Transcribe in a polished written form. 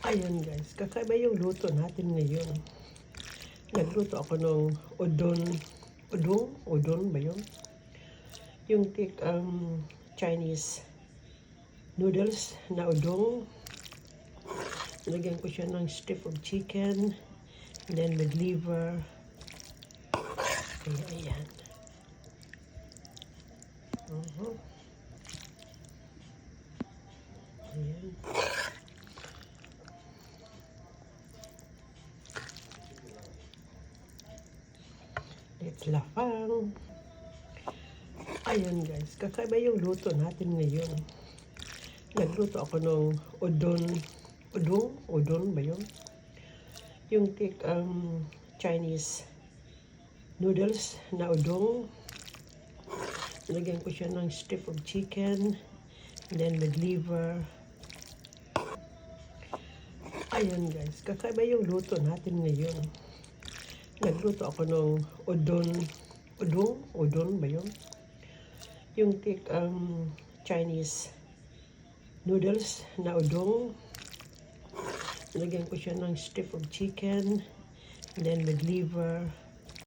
Ayun guys, kakaiba yung luto natin ngayon. Nagluto ako ng udon ba yun? Yung Chinese noodles na udong. Nilagyan ko siya ng strip of chicken, and then with liver. Kaya ayan. Ayan. It's lafang. Ayun guys, kakaiba yung luto natin ngayon. Nagluto ako ng udon ba yun? Yung Chinese noodles na udong. Nilagyan ko siya ng strip of chicken, and then with liver. Ayun guys, kakaiba yung luto natin ngayon. Nagluto ako ng udon ba yun? Yung Chinese noodles na udong. Nilagyan ko siya ng strip of chicken, and then with liver.